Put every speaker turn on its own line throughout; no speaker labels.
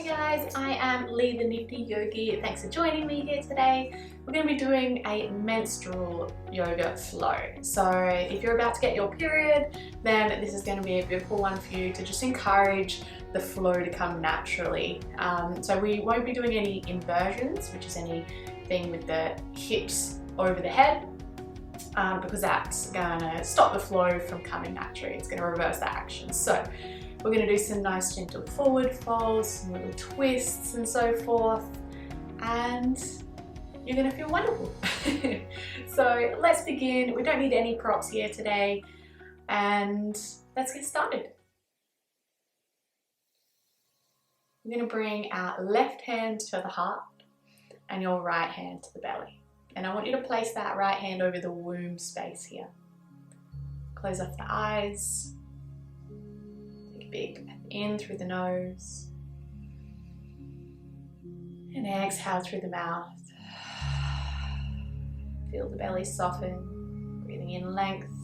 Hi guys, I am Lee the Nifty Yogi. Thanks for joining me here today. We're going to be doing a menstrual yoga flow. So if you're about to get your period, then this is going to be a beautiful one for you to just encourage the flow to come naturally. So we won't be doing any inversions, which is anything with the hips over the head, because that's going to stop the flow from coming naturally. It's going to reverse that action. So we're going to do some nice gentle forward folds, some little twists and so forth, and you're going to feel wonderful. So let's begin. We don't need any props here today, and let's get started. We're going to bring our left hand to the heart and your right hand to the belly. And I want you to place that right hand over the womb space here. Close off the eyes. Big breath in through the nose and exhale through the mouth. Feel the belly soften, breathing in length,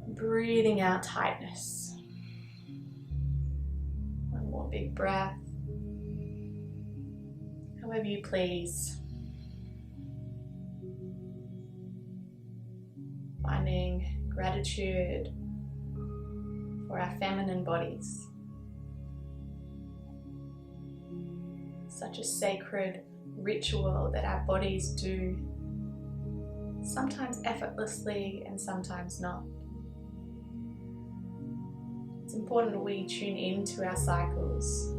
breathing out tightness. One more big breath, however you please. Finding gratitude for our feminine bodies. Such a sacred ritual that our bodies do, sometimes effortlessly and sometimes not. It's important that we tune into our cycles.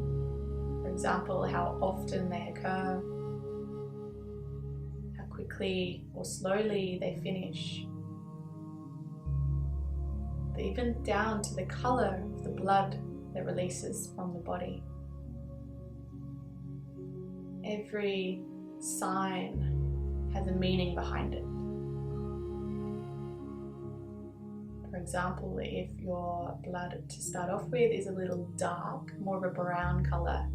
For example, how often they occur, how quickly or slowly they finish. Even down to the color of the blood that releases from the body. Every sign has a meaning behind it. For example, if your blood to start off with is a little dark, more of a brown color,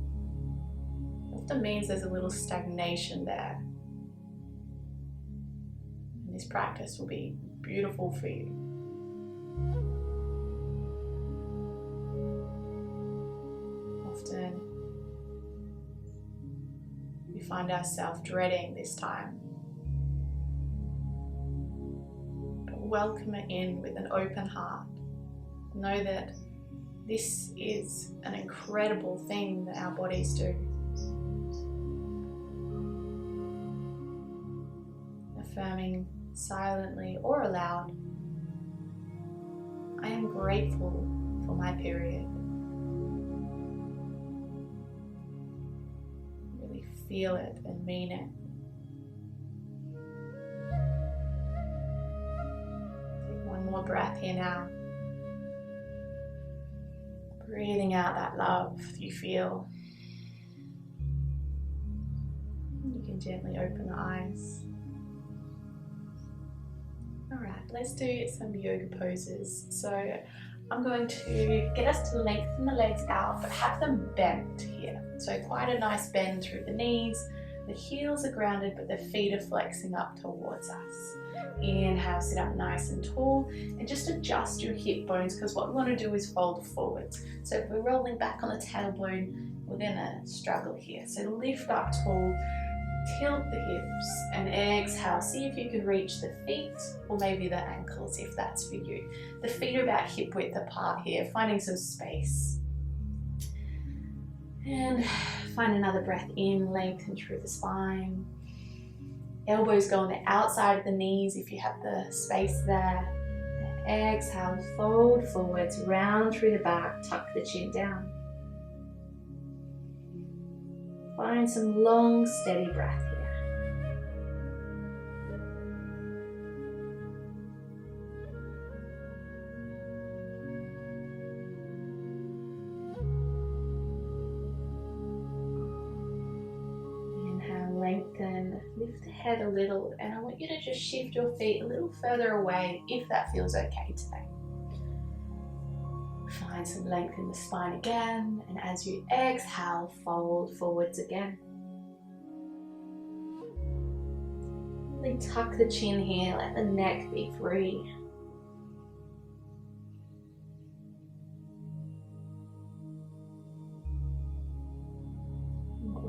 it often means there's a little stagnation there. And this practice will be beautiful for you. Often we find ourselves dreading this time, but welcome it in with an open heart. Know that this is an incredible thing that our bodies do. Affirming silently or aloud, I am grateful for my period. Feel it and mean it. Take one more breath here now. Breathing out that love you feel. You can gently open the eyes. Alright, let's do some yoga poses. So I'm going to get us to lengthen the legs out, but have them bent here. So quite a nice bend through the knees. The heels are grounded, but the feet are flexing up towards us. Inhale, sit up nice and tall, and just adjust your hip bones, because what we want to do is fold forwards. So if we're rolling back on the tailbone, we're gonna struggle here. So lift up tall, tilt the hips, and exhale. See if you can reach the feet or maybe the ankles if that's for you. The feet are about hip width apart here, finding some space. And find another breath in, lengthen through the spine. Elbows go on the outside of the knees if you have the space there. And exhale, fold forwards, round through the back, tuck the chin down. Find some long, steady breath here. Inhale, lengthen, lift the head a little, and I want you to just shift your feet a little further away if that feels okay today. Find some length in the spine again, and as you exhale, fold forwards again. Really tuck the chin here, let the neck be free.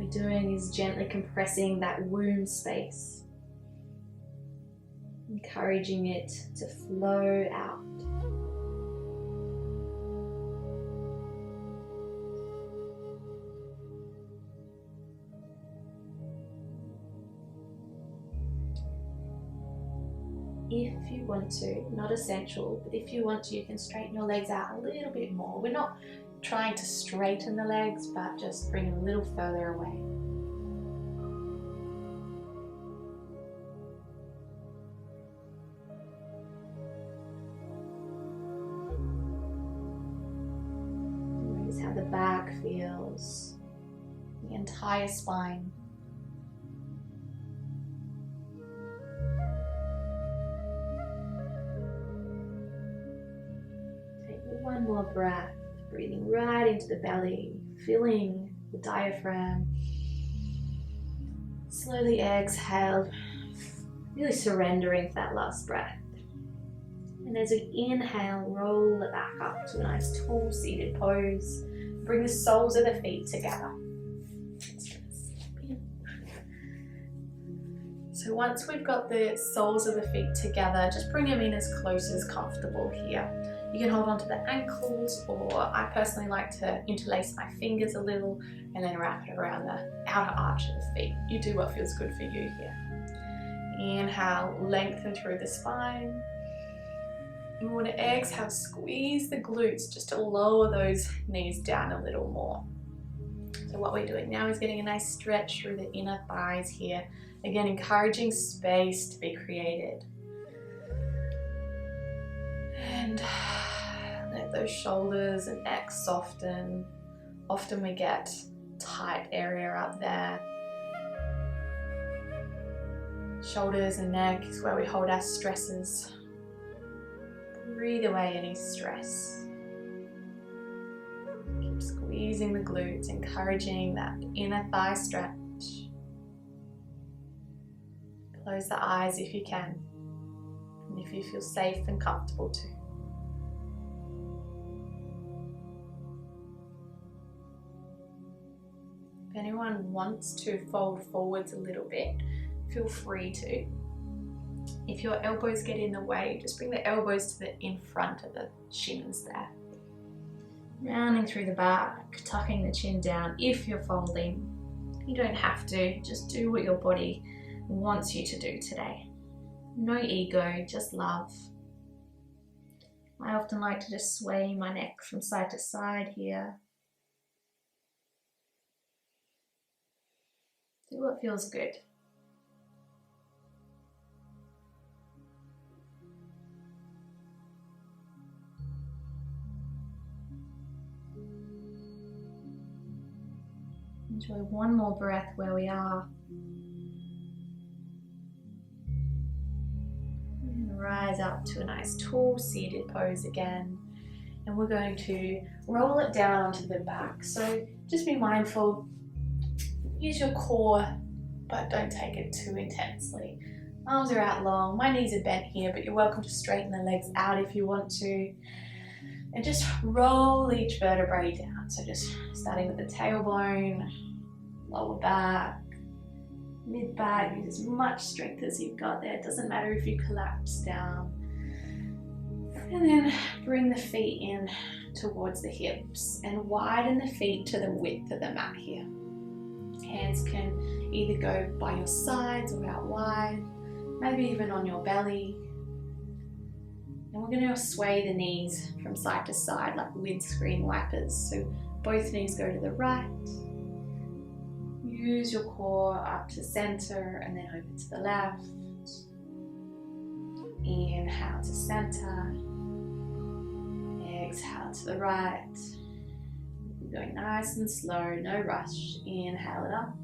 we're doing is gently compressing that womb space, encouraging it to flow out. If you want to, not essential, but if you want to, you can straighten your legs out a little bit more. We're not trying to straighten the legs, but just bring them a little further away. Notice how the back feels, the entire spine. One more breath, breathing right into the belly, filling the diaphragm. Slowly exhale, really surrendering for that last breath. And as we inhale, roll it back up to a nice tall seated pose. Bring the soles of the feet together. So once we've got the soles of the feet together, just bring them in as close as comfortable here. You can hold on to the ankles, or I personally like to interlace my fingers a little and then wrap it around the outer arch of the feet. You do what feels good for you here. Inhale, lengthen through the spine. And we want to exhale, squeeze the glutes just to lower those knees down a little more. So what we're doing now is getting a nice stretch through the inner thighs here. Again, encouraging space to be created. And let those shoulders and neck soften. Often we get tight area up there. Shoulders and neck is where we hold our stresses. Breathe away any stress. Keep squeezing the glutes, encouraging that inner thigh stretch. Close the eyes if you can, and if you feel safe and comfortable to. If anyone wants to fold forwards a little bit, feel free to. If your elbows get in the way, just bring the elbows to the in front of the shins there. Rounding through the back, tucking the chin down if you're folding. You don't have to, just do what your body wants you to do today. No ego, just love. I often like to just sway my neck from side to side here. Do what feels good. Enjoy one more breath where we are. And rise up to a nice tall seated pose again. And we're going to roll it down onto the back. So just be mindful. Use your core, but don't take it too intensely. Arms are out long. My knees are bent here, but you're welcome to straighten the legs out if you want to. And just roll each vertebrae down. So just starting with the tailbone, lower back, mid back. Use as much strength as you've got there. It doesn't matter if you collapse down. And then bring the feet in towards the hips and widen the feet to the width of the mat here. Hands can either go by your sides or out wide, maybe even on your belly. And we're going to sway the knees from side to side like windscreen wipers. So both knees go to the right. Use your core up to center and then over to the left. Inhale to center. Exhale to the right. Going nice and slow, no rush. Inhale it up.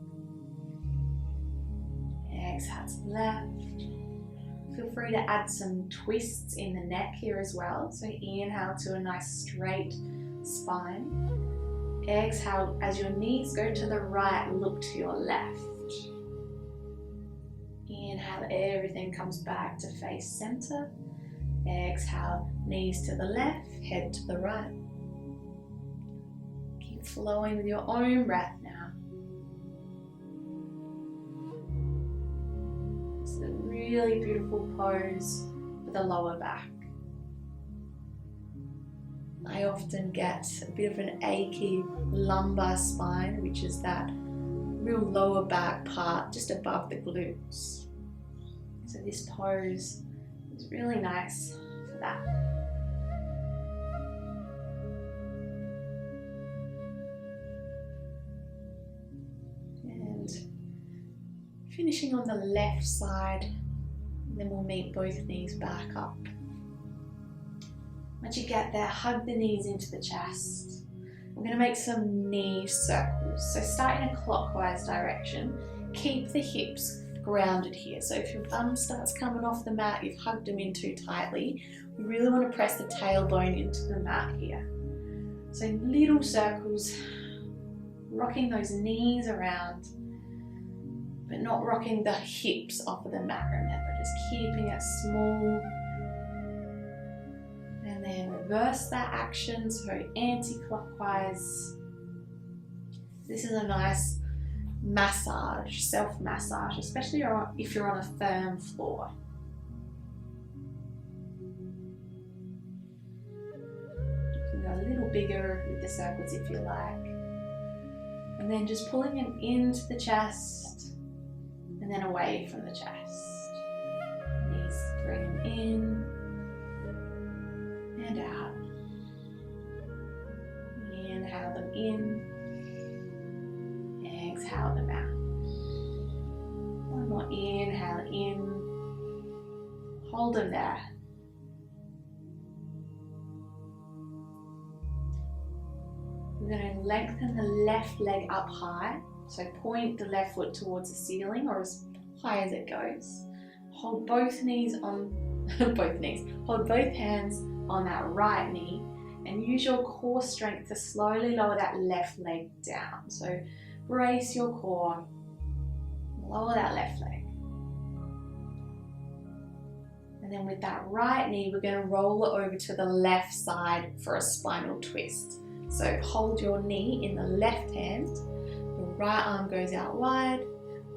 Exhale to the left. Feel free to add some twists in the neck here as well. So inhale to a nice straight spine. Exhale as your knees go to the right, look to your left. Inhale, everything comes back to face center. Exhale, knees to the left, head to the right. Keep flowing with your own breath now. really beautiful pose for the lower back. I often get a bit of an achy lumbar spine, which is that real lower back part just above the glutes. So this pose is really nice for that. And finishing on the left side, and then we'll meet both knees back up. Once you get there, hug the knees into the chest. We're going to make some knee circles. So start in a clockwise direction. Keep the hips grounded here. So if your bum starts coming off the mat, you've hugged them in too tightly, we really want to press the tailbone into the mat here. So little circles, rocking those knees around, but not rocking the hips off of the mat, remember, just keeping it small. And then reverse that action, so anti-clockwise. This is a nice massage, self-massage, especially if you're on a firm floor. You can go a little bigger with the circles if you like. And then just pulling them into the chest and then away from the chest. Knees bring them in and out. Inhale them in, exhale them out. One more inhale in, hold them there. We're going to lengthen the left leg up high, so point the left foot towards the ceiling or as high as it goes. Hold both knees on hold both hands on that right knee and use your core strength to slowly lower that left leg down. So brace your core, lower that left leg. And then with that right knee, we're going to roll it over to the left side for a spinal twist. So hold your knee in the left hand, the right arm goes out wide,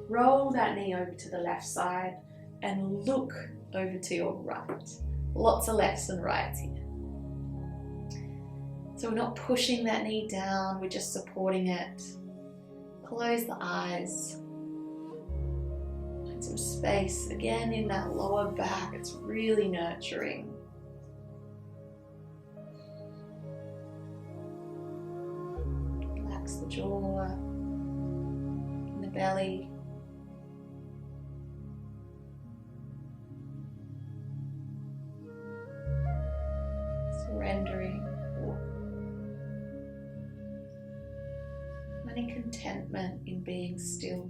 roll that knee over to the left side and look over to your right. Lots of lefts and rights here. So we're not pushing that knee down, we're just supporting it. Close the eyes. Find some space again in that lower back, it's really nurturing. Relax the jaw and the belly. Surrendering. Finding contentment in being still.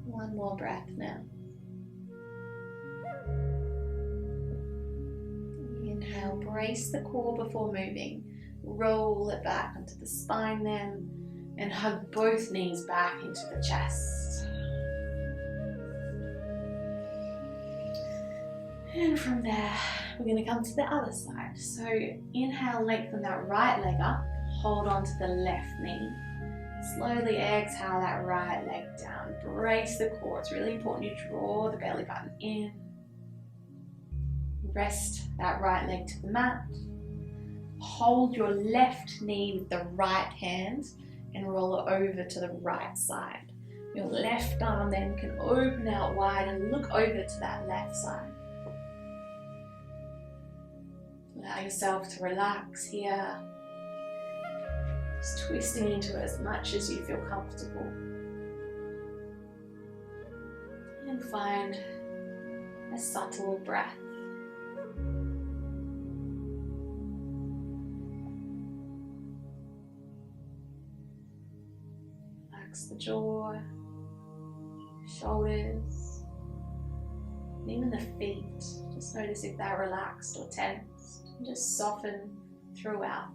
One more breath now. Inhale, brace the core before moving. Roll it back onto the spine then, and hug both knees back into the chest. And from there, we're going to come to the other side. So inhale, lengthen that right leg up, hold on to the left knee. Slowly exhale that right leg down, brace the core. It's really important you draw the belly button in. Rest that right leg to the mat. Hold your left knee with the right hand and roll it over to the right side. Your left arm then can open out wide and look over to that left side. Allow yourself to relax here, just twisting into it as much as you feel comfortable. And find a subtle breath. Relax the jaw, shoulders, and even the feet. Just notice if they're relaxed or tensed. And just soften throughout.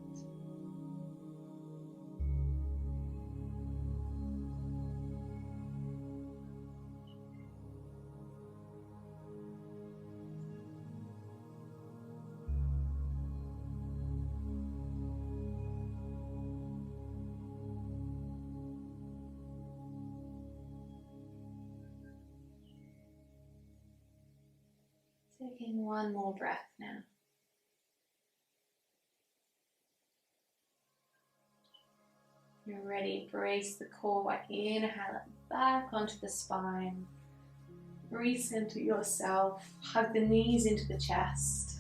Taking one more breath now. You're ready, brace the core, inhale it back onto the spine. Recenter yourself, hug the knees into the chest.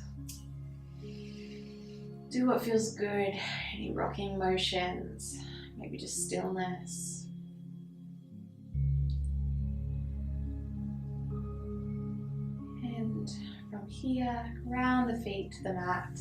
Do what feels good, any rocking motions, maybe just stillness. And from here, ground the feet to the mat.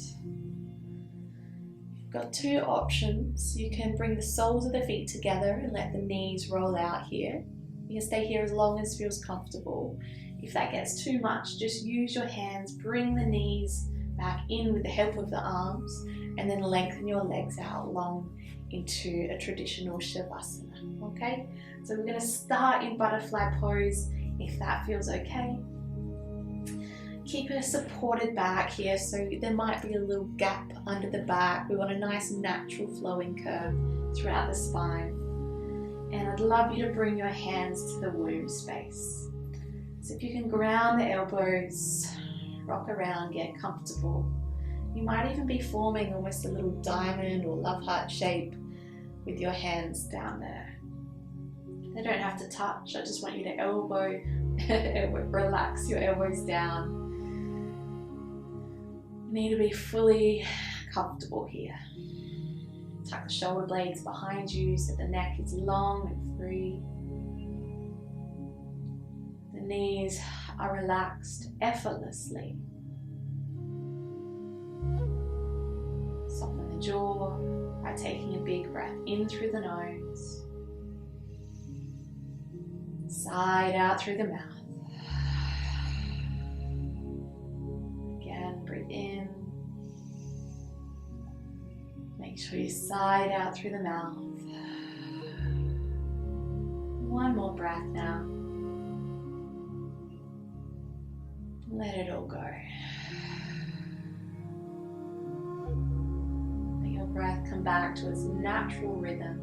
Got two options. You can bring the soles of the feet together and let the knees roll out here. You can stay here as long as feels comfortable. If that gets too much, just use your hands, bring the knees back in with the help of the arms, and then lengthen your legs out long into a traditional Shavasana. Okay? So we're going to start in butterfly pose if that feels okay. Keep a supported back here, so there might be a little gap under the back. We want a nice natural flowing curve throughout the spine. And I'd love you to bring your hands to the womb space. So if you can ground the elbows, rock around, get comfortable. You might even be forming almost a little diamond or love heart shape with your hands down there. They don't have to touch. I just want you to relax your elbows down. You need to be fully comfortable here. Tuck the shoulder blades behind you so the neck is long and free. The knees are relaxed effortlessly. Soften the jaw by taking a big breath in through the nose. Side out through the mouth. Again, breathe in. Make sure you sigh out through the mouth. One more breath now. Let it all go. Let your breath come back to its natural rhythm.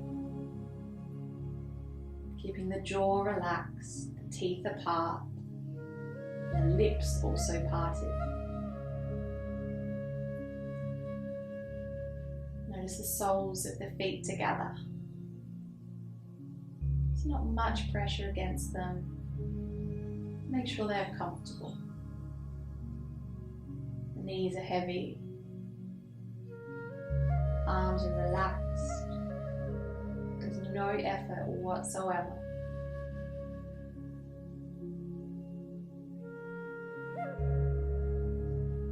Keeping the jaw relaxed, the teeth apart, the lips also parted. Notice the soles of the feet together. There's not much pressure against them. Make sure they're comfortable. The knees are heavy. Arms are relaxed. There's no effort whatsoever.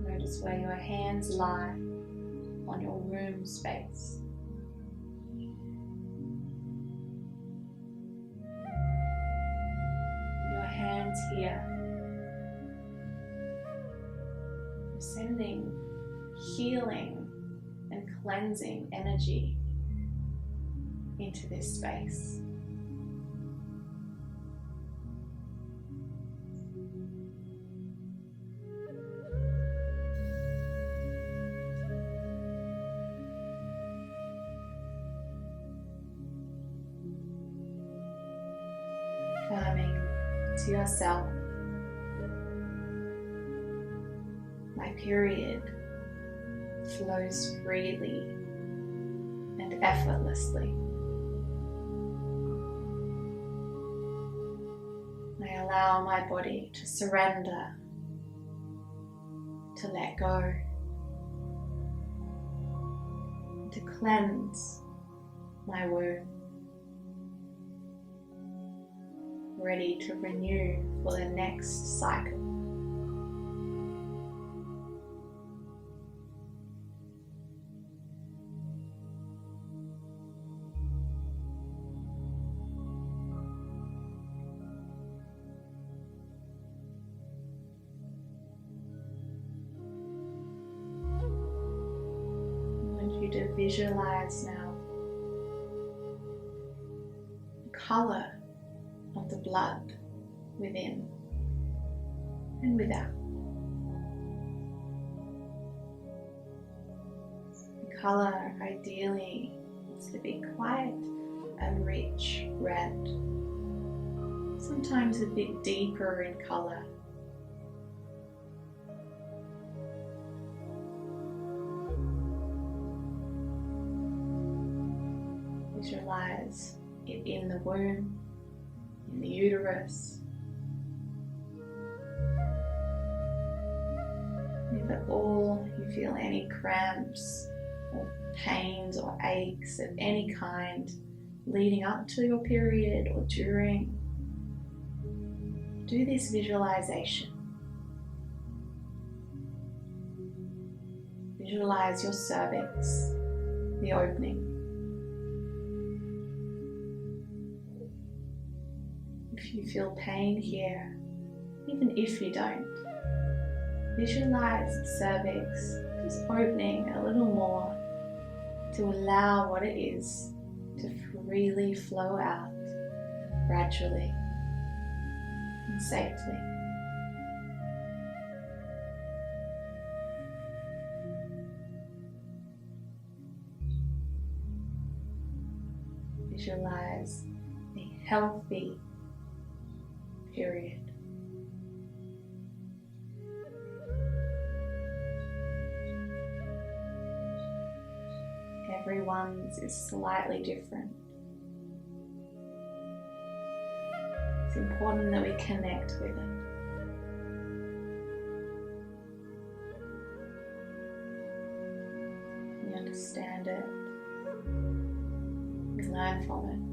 Notice where your hands lie on your womb space. Your hands here, sending healing and cleansing energy into this space. Affirming to yourself, my period flows freely and effortlessly. I allow my body to surrender, to let go, to cleanse my womb, ready to renew for the next cycle. To visualize now the color of the blood within and without. The color ideally is to be quite a rich red, sometimes a bit deeper in color. Visualize it in the womb, in the uterus. If at all you feel any cramps or pains or aches of any kind leading up to your period or during, do this visualization. Visualize your cervix, the opening. If you feel pain here, even if you don't, visualize the cervix just opening a little more to allow what it is to freely flow out gradually and safely. Visualize a healthy period. Everyone's is slightly different. It's important that we connect with it. We understand it. We learn from it.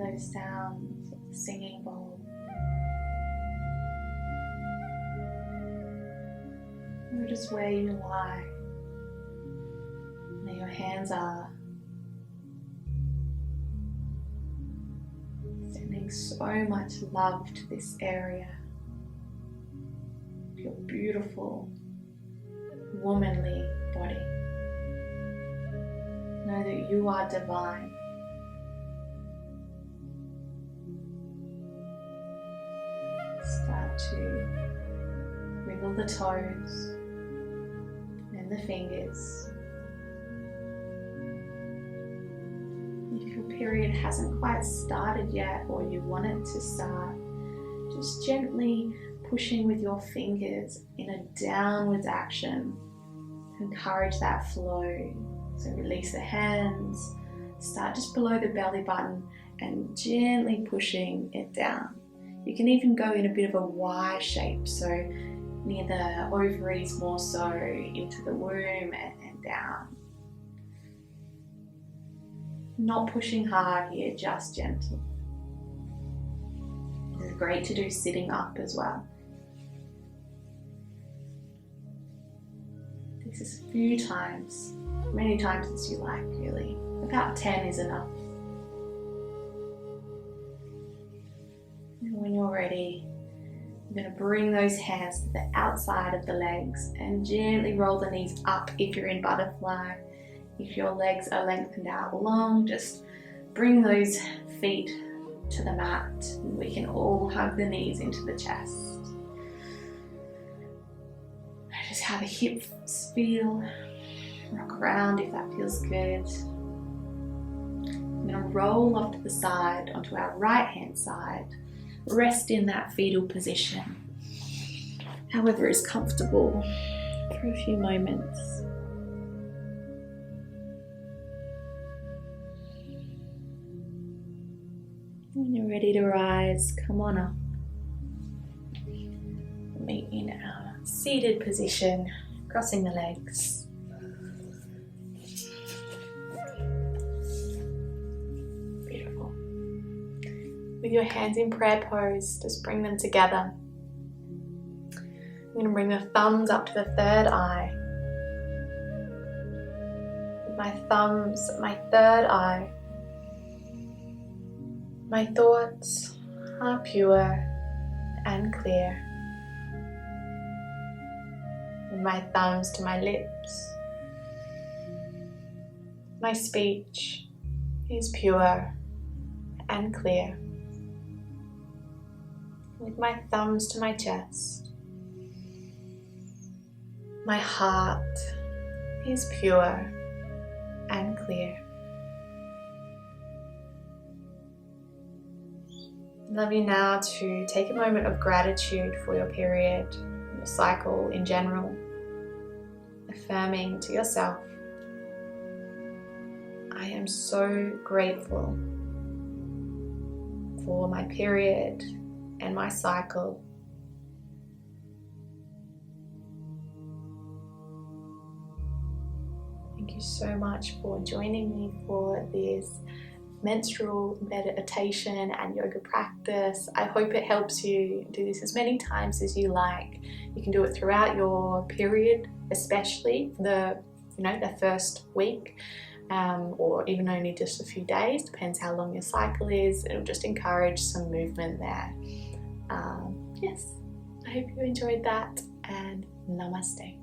those sounds of the singing bowl. Notice where you lie, where your hands are. Sending so much love to this area. Your beautiful, womanly body. Know that you are divine. Start to wiggle the toes and the fingers. If your period hasn't quite started yet or you want it to start, just gently pushing with your fingers in a downwards action to encourage that flow. So release the hands, start just below the belly button and gently pushing it down. You can even go in a bit of a Y shape, so near the ovaries more so, into the womb and down. Not pushing hard here, just gentle. This is great to do sitting up as well. This is a few times, many times as you like really. About 10 is enough. And when you're ready, you're going to bring those hands to the outside of the legs and gently roll the knees up if you're in butterfly. If your legs are lengthened out long, just bring those feet to the mat. And we can all hug the knees into the chest. Notice how the hips feel. Rock around if that feels good. I'm going to roll off to the side onto our right hand side. Rest in that fetal position, however is comfortable, for a few moments. When you're ready to rise, come on up. Meet in our seated position, crossing the legs. Beautiful. With your hands in prayer pose, just bring them together. I'm going to bring the thumbs up to the third eye. With my thumbs at my third eye, my thoughts are pure and clear. With my thumbs to my lips, my speech is pure and clear. With my thumbs to my chest, my heart is pure and clear. I'd love you now to take a moment of gratitude for your period, your cycle in general, affirming to yourself, I am so grateful for my period and my cycle. Thank you so much for joining me for this menstrual meditation and yoga practice. I hope it helps you do this as many times as you like. You can do it throughout your period, especially the first week, or even only just a few days, depends how long your cycle is. It'll just encourage some movement there. Yes, I hope you enjoyed that, and namaste.